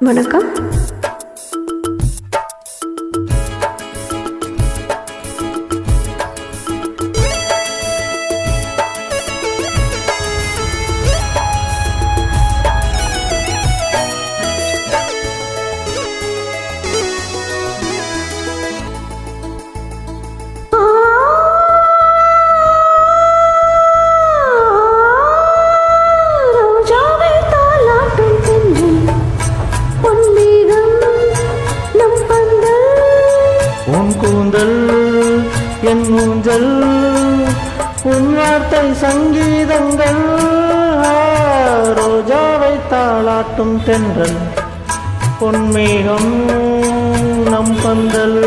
வணக்கம். உன் கூந்தல் என் ஊஞ்சல், உன் வார்த்தை சங்கீதங்கள், ரோஜாவை தாளாட்டும் தென்றல், பொன்மேகம் நம் பந்தல்.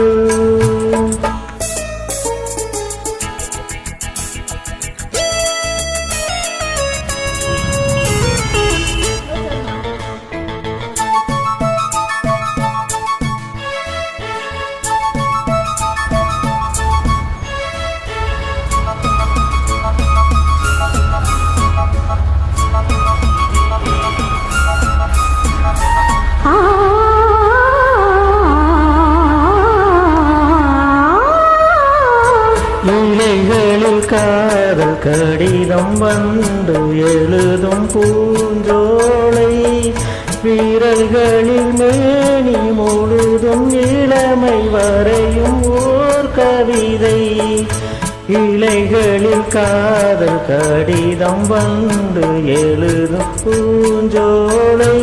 இலைகளில் காதல் கடிதம் வந்து எழுதும் பூஞ்சோலை, வீரர்களில் மேனி முழுதும் இளமை வரையும் ஓர் கவிதை. இலைகளில் காதல் கடிதம் வந்து எழுதும் பூஞ்சோலை,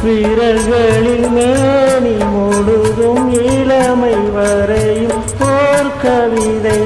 வீரர்களில் மேனி முழுதும் இளமை வரையும் ஓர் கவிதை.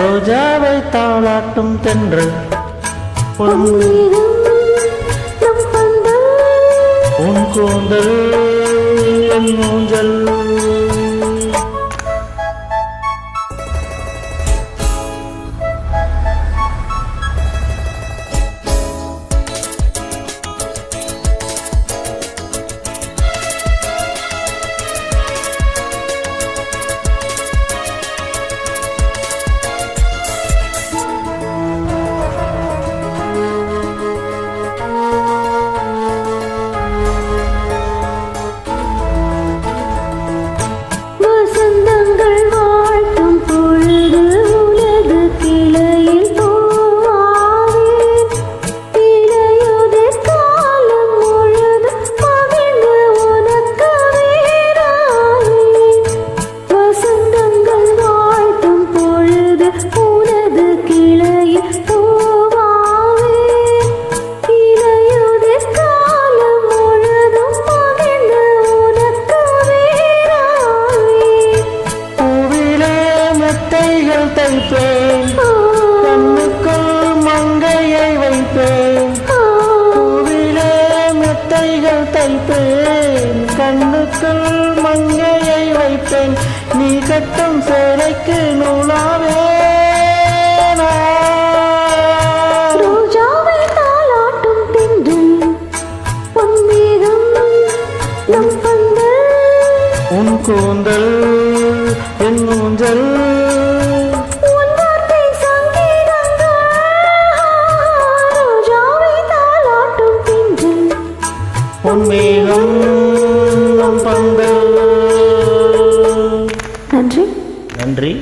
ரோஜாவை தாளாட்டும் தென்றல், உன் கூந்தல் என் ஊஞ்சல். கண்ணுக்குள் மங்கையை வைப்பேன், பூவிலே மெத்தைகள் தைப்பேன், கண்ணுக்குள் மங்கையை வைப்பேன், நீ கட்டும் சேலைக்கு நூலாவேன். ரோஜாவை தாளாட்டும் தென்றல், பொன்மேகம் நம் பந்தல், உன் கூந்தல் என் ஊஞ்சல், பொன்மேகம் நம் பந்தல். நன்றி. நன்றி.